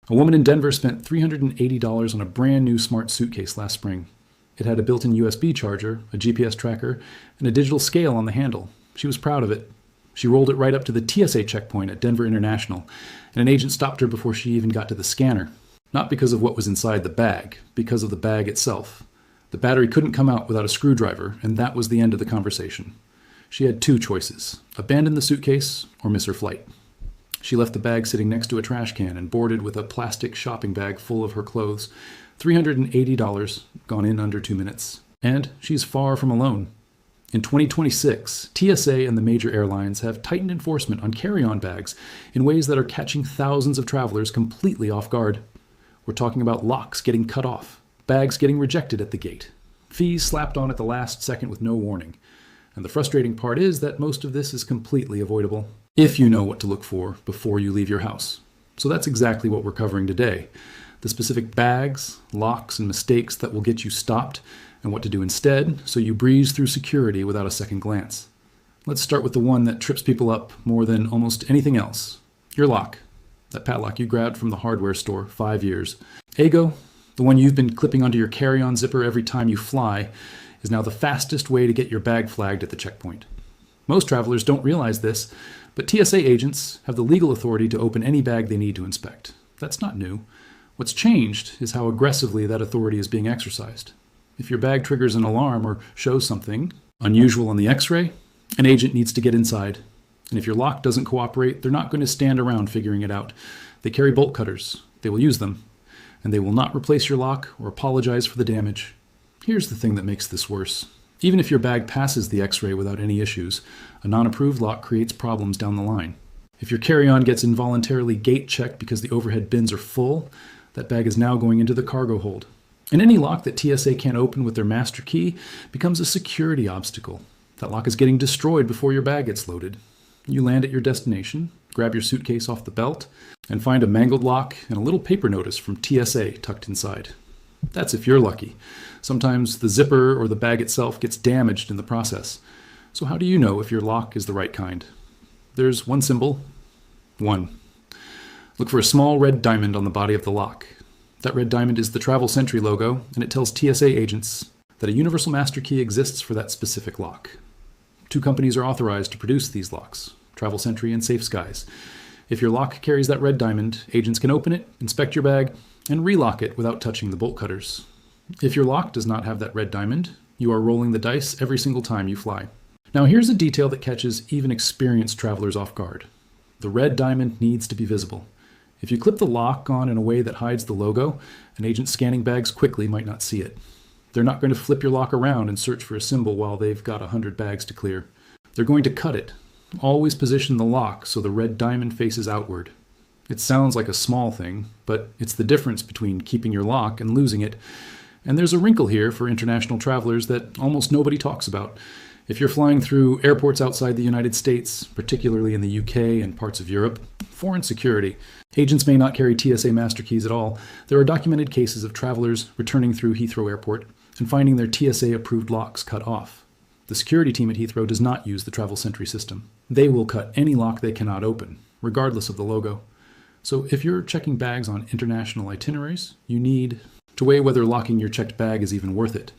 A woman in Denver spent $380 on a brand new smart suitcase last spring. It had a built-in USB charger, a GPS tracker, and a digital scale on the handle. She was proud of it. She rolled it right up to the TSA checkpoint at Denver International, and an agent stopped her before she even got to the scanner. Not because of what was inside the bag, because of the bag itself. The battery couldn't come out without a screwdriver, and that was the end of the conversation. She had two choices: abandon the suitcase or miss her flight. She left the bag sitting next to a trash can and boarded with a plastic shopping bag full of her clothes. $380 gone in under 2 minutes. And she's far from alone. In 2026, TSA and the major airlines have tightened enforcement on carry-on bags in ways that are catching thousands of travelers completely off guard. We're talking about locks getting cut off, bags getting rejected at the gate, fees slapped on at the last second with no warning. And the frustrating part is that most of this is completely avoidable, if you know what to look for before you leave your house. So that's exactly what we're covering today: the specific bags, locks, and mistakes that will get you stopped, and what to do instead so you breeze through security without a second glance. Let's start with the one that trips people up more than almost anything else: your lock. That padlock you grabbed from the hardware store 5 years ago, the one you've been clipping onto your carry-on zipper every time you fly, is now the fastest way to get your bag flagged at the checkpoint. Most travelers don't realize this, but TSA agents have the legal authority to open any bag they need to inspect. That's not new. What's changed is how aggressively that authority is being exercised. If your bag triggers an alarm or shows something unusual on the X-ray, an agent needs to get inside. And if your lock doesn't cooperate, they're not going to stand around figuring it out. They carry bolt cutters. They will use them. And they will not replace your lock or apologize for the damage. Here's the thing that makes this worse. Even if your bag passes the X-ray without any issues, a non-approved lock creates problems down the line. If your carry-on gets involuntarily gate-checked because the overhead bins are full, that bag is now going into the cargo hold. And any lock that TSA can't open with their master key becomes a security obstacle. That lock is getting destroyed before your bag gets loaded. You land at your destination, grab your suitcase off the belt, and find a mangled lock and a little paper notice from TSA tucked inside. That's if you're lucky. Sometimes the zipper or the bag itself gets damaged in the process. So how do you know if your lock is the right kind? There's one symbol. 1. Look for a small red diamond on the body of the lock. That red diamond is the Travel Sentry logo, and it tells TSA agents that a universal master key exists for that specific lock. 2 companies are authorized to produce these locks: Travel Sentry and Safe Skies. If your lock carries that red diamond, agents can open it, inspect your bag, and relock it without touching the bolt cutters. If your lock does not have that red diamond, you are rolling the dice every single time you fly. Now here's a detail that catches even experienced travelers off guard. The red diamond needs to be visible. If you clip the lock on in a way that hides the logo, an agent scanning bags quickly might not see it. They're not going to flip your lock around and search for a symbol while they've got 100 bags to clear. They're going to cut it. Always position the lock so the red diamond faces outward. It sounds like a small thing, but it's the difference between keeping your lock and losing it. And there's a wrinkle here for international travelers that almost nobody talks about. If you're flying through airports outside the United States, particularly in the UK and parts of Europe, foreign security, agents may not carry TSA master keys at all. There are documented cases of travelers returning through Heathrow Airport and finding their TSA-approved locks cut off. The security team at Heathrow does not use the Travel Sentry system. They will cut any lock they cannot open, regardless of the logo. So if you're checking bags on international itineraries, you need to weigh whether locking your checked bag is even worth it.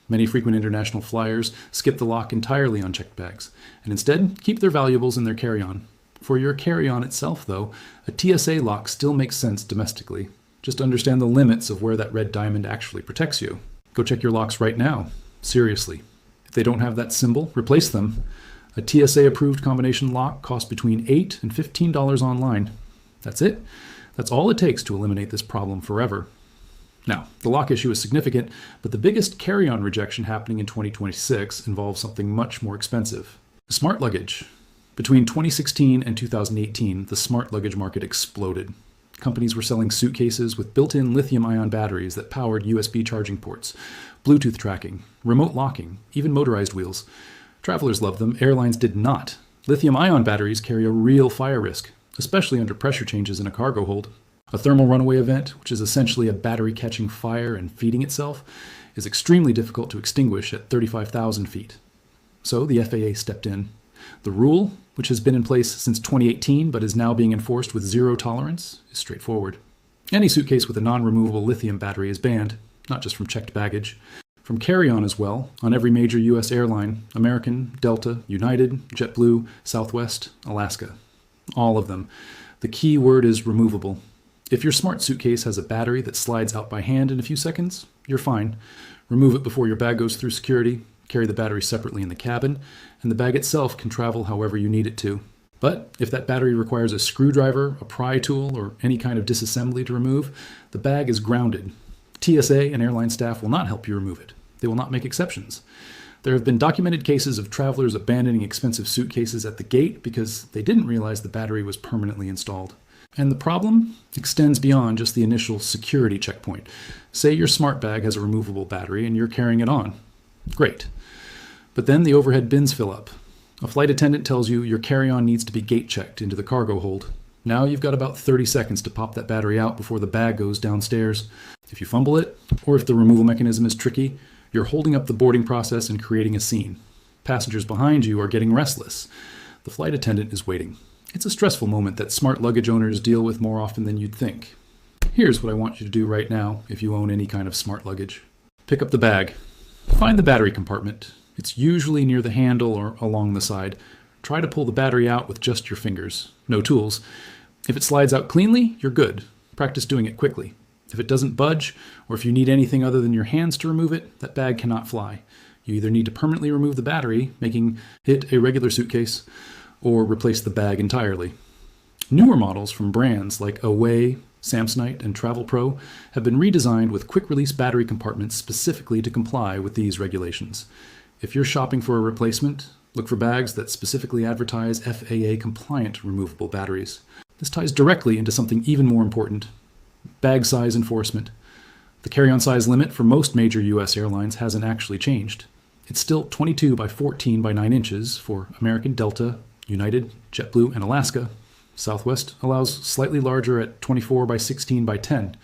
Many frequent international flyers skip the lock entirely on checked bags, and instead keep their valuables in their carry-on. For your carry-on itself, though, a TSA lock still makes sense domestically. Just understand the limits of where that red diamond actually protects you. Go check your locks right now. Seriously. If they don't have that symbol, replace them. A TSA-approved combination lock costs between $8 and $15 online. That's it. That's all it takes to eliminate this problem forever. Now, the lock issue is significant, but the biggest carry-on rejection happening in 2026 involves something much more expensive: smart luggage. Between 2016 and 2018, the smart luggage market exploded. Companies were selling suitcases with built-in lithium-ion batteries that powered USB charging ports, Bluetooth tracking, remote locking, even motorized wheels. Travelers loved them, airlines did not. Lithium-ion batteries carry a real fire risk, especially under pressure changes in a cargo hold. A thermal runaway event, which is essentially a battery catching fire and feeding itself, is extremely difficult to extinguish at 35,000 feet. So the FAA stepped in. The rule, which has been in place since 2018 but is now being enforced with zero tolerance, is straightforward. Any suitcase with a non-removable lithium battery is banned, not just from checked baggage. From carry-on as well, on every major U.S. airline: American, Delta, United, JetBlue, Southwest, Alaska. All of them. The key word is removable. If your smart suitcase has a battery that slides out by hand in a few seconds, you're fine. Remove it before your bag goes through security, carry the battery separately in the cabin, and the bag itself can travel however you need it to. But if that battery requires a screwdriver, a pry tool, or any kind of disassembly to remove, the bag is grounded. TSA and airline staff will not help you remove it. They will not make exceptions. There have been documented cases of travelers abandoning expensive suitcases at the gate because they didn't realize the battery was permanently installed. And the problem extends beyond just the initial security checkpoint. Say your smart bag has a removable battery and you're carrying it on. Great. But then the overhead bins fill up. A flight attendant tells you your carry-on needs to be gate checked into the cargo hold. Now you've got about 30 seconds to pop that battery out before the bag goes downstairs. If you fumble it, or if the removal mechanism is tricky, you're holding up the boarding process and creating a scene. Passengers behind you are getting restless. The flight attendant is waiting. It's a stressful moment that smart luggage owners deal with more often than you'd think. Here's what I want you to do right now if you own any kind of smart luggage. Pick up the bag. Find the battery compartment. It's usually near the handle or along the side. Try to pull the battery out with just your fingers. No tools. If it slides out cleanly, you're good. Practice doing it quickly. If it doesn't budge, or if you need anything other than your hands to remove it, that bag cannot fly. You either need to permanently remove the battery, making it a regular suitcase, or replace the bag entirely. Newer models from brands like Away, Samsonite, and Travel Pro have been redesigned with quick-release battery compartments specifically to comply with these regulations. If you're shopping for a replacement, look for bags that specifically advertise FAA-compliant removable batteries. This ties directly into something even more important: bag size enforcement. The carry-on size limit for most major U.S. airlines hasn't actually changed. It's still 22 by 14 by 9 inches for American, Delta, United, JetBlue, and Alaska. Southwest allows slightly larger at 24 by 16 by 10.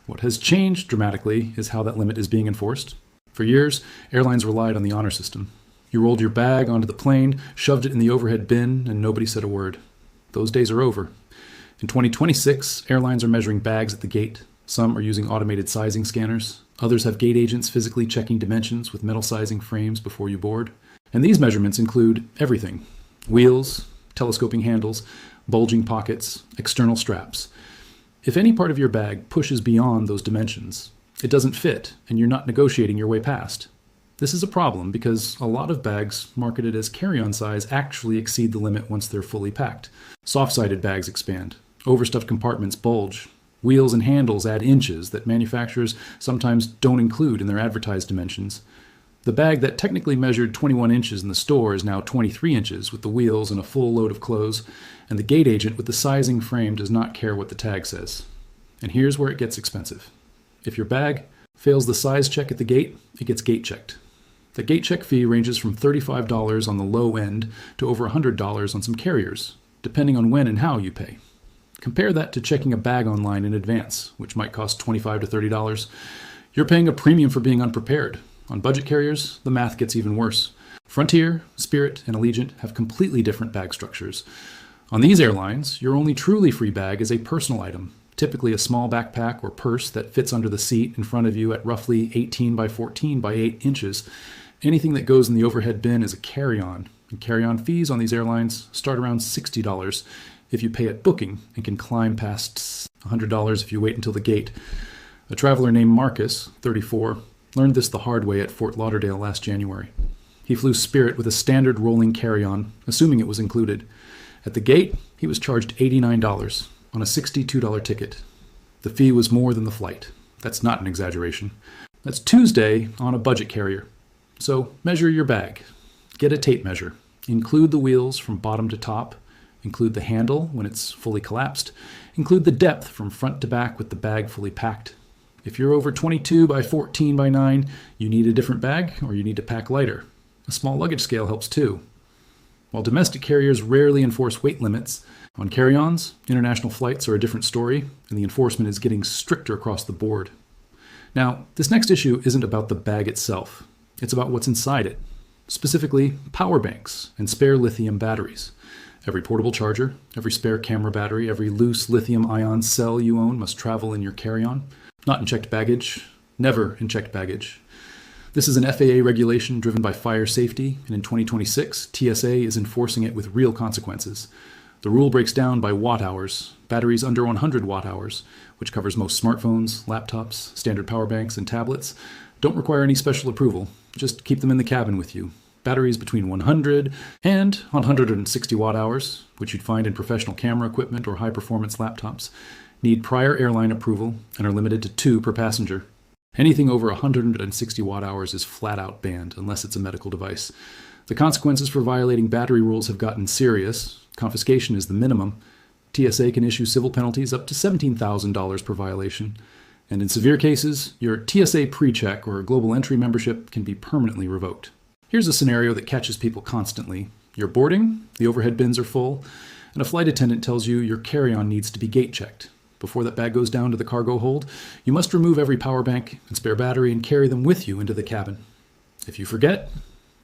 What has changed dramatically is how that limit is being enforced. For years, airlines relied on the honor system. You rolled your bag onto the plane, shoved it in the overhead bin, and nobody said a word. Those days are over. In 2026, airlines are measuring bags at the gate. Some are using automated sizing scanners. Others have gate agents physically checking dimensions with metal sizing frames before you board. And these measurements include everything: wheels, telescoping handles, bulging pockets, external straps. If any part of your bag pushes beyond those dimensions, it doesn't fit, and you're not negotiating your way past. This is a problem because a lot of bags marketed as carry-on size actually exceed the limit once they're fully packed. Soft-sided bags expand. Overstuffed compartments bulge. Wheels and handles add inches that manufacturers sometimes don't include in their advertised dimensions. The bag that technically measured 21 inches in the store is now 23 inches with the wheels and a full load of clothes, and the gate agent with the sizing frame does not care what the tag says. And here's where it gets expensive. If your bag fails the size check at the gate, it gets gate checked. The gate check fee ranges from $35 on the low end to over $100 on some carriers, depending on when and how you pay. Compare that to checking a bag online in advance, which might cost $25 to $30. You're paying a premium for being unprepared. On budget carriers, the math gets even worse. Frontier, Spirit, and Allegiant have completely different bag structures. On these airlines, your only truly free bag is a personal item, typically a small backpack or purse that fits under the seat in front of you at roughly 18 by 14 by 8 inches. Anything that goes in the overhead bin is a carry-on, and carry-on fees on these airlines start around $60 if you pay at booking and can climb past $100 if you wait until the gate. A traveler named Marcus, 34, learned this the hard way at Fort Lauderdale last January. He flew Spirit with a standard rolling carry-on, assuming it was included. At the gate, he was charged $89 on a $62 ticket. The fee was more than the flight. That's not an exaggeration. That's Tuesday on a budget carrier. So measure your bag. Get a tape measure. Include the wheels from bottom to top. Include the handle when it's fully collapsed. Include the depth from front to back with the bag fully packed. If you're over 22 by 14 by 9, you need a different bag or you need to pack lighter. A small luggage scale helps too. While domestic carriers rarely enforce weight limits, on carry-ons, international flights are a different story, and the enforcement is getting stricter across the board. Now, this next issue isn't about the bag itself. It's about what's inside it, specifically power banks and spare lithium batteries. Every portable charger, every spare camera battery, every loose lithium-ion cell you own must travel in your carry-on. Not in checked baggage. Never in checked baggage. This is an FAA regulation driven by fire safety, and in 2026, TSA is enforcing it with real consequences. The rule breaks down by watt hours, batteries under 100 watt hours, which covers most smartphones, laptops, standard power banks, and tablets. Don't require any special approval. Just keep them in the cabin with you. Batteries between 100 and 160 watt hours, which you'd find in professional camera equipment or high-performance laptops, need prior airline approval and are limited to 2 per passenger. Anything over 160 watt hours is flat out banned, unless it's a medical device. The consequences for violating battery rules have gotten serious. Confiscation is the minimum. TSA can issue civil penalties up to $17,000 per violation. And in severe cases, your TSA pre-check or global entry membership can be permanently revoked. Here's a scenario that catches people constantly. You're boarding, the overhead bins are full, and a flight attendant tells you your carry-on needs to be gate checked. Before that bag goes down to the cargo hold, you must remove every power bank and spare battery and carry them with you into the cabin. If you forget,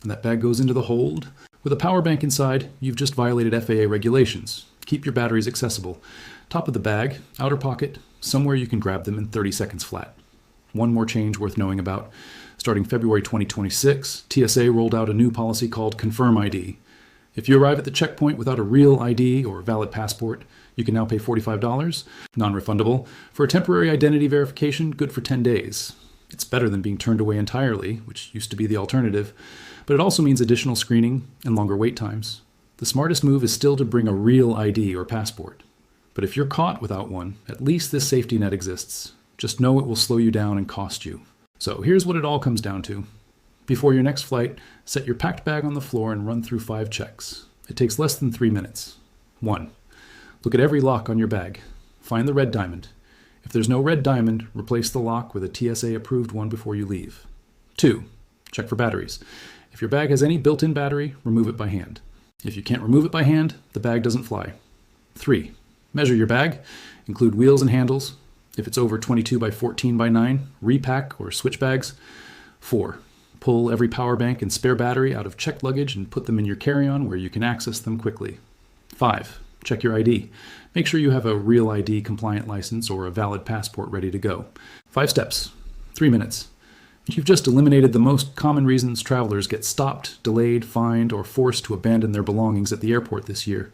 and that bag goes into the hold, with a power bank inside, you've just violated FAA regulations. Keep your batteries accessible. Top of the bag, outer pocket, somewhere you can grab them in 30 seconds flat. One more change worth knowing about. Starting February 2026, TSA rolled out a new policy called Confirm ID. If you arrive at the checkpoint without a real ID or valid passport, you can now pay $45, non-refundable, for a temporary identity verification good for 10 days. It's better than being turned away entirely, which used to be the alternative, but it also means additional screening and longer wait times. The smartest move is still to bring a real ID or passport. But if you're caught without one, at least this safety net exists. Just know it will slow you down and cost you. So here's what it all comes down to. Before your next flight, set your packed bag on the floor and run through 5 checks. It takes less than 3 minutes. 1. Look at every lock on your bag. Find the red diamond. If there's no red diamond, replace the lock with a TSA-approved one before you leave. 2. Check for batteries. If your bag has any built-in battery, remove it by hand. If you can't remove it by hand, the bag doesn't fly. 3. Measure your bag. Include wheels and handles. If it's over 22 by 14 by 9, repack or switch bags. 4. Pull every power bank and spare battery out of checked luggage and put them in your carry-on where you can access them quickly. 5. Check your ID. Make sure you have a real ID compliant license or a valid passport ready to go. 5 steps. 3 minutes. You've just eliminated the most common reasons travelers get stopped, delayed, fined, or forced to abandon their belongings at the airport this year.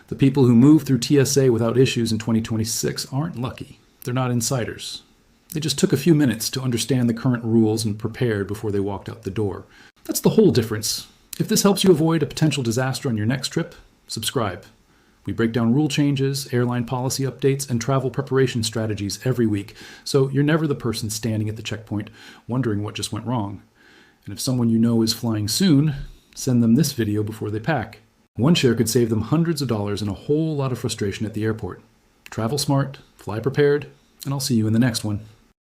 The people who move through TSA without issues in 2026 aren't lucky. They're not insiders. They just took a few minutes to understand the current rules and prepared before they walked out the door. That's the whole difference. If this helps you avoid a potential disaster on your next trip, subscribe. We break down rule changes, airline policy updates, and travel preparation strategies every week, so you're never the person standing at the checkpoint wondering what just went wrong. And if someone you know is flying soon, send them this video before they pack. One share could save them hundreds of dollars and a whole lot of frustration at the airport. Travel smart, fly prepared, and I'll see you in the next one.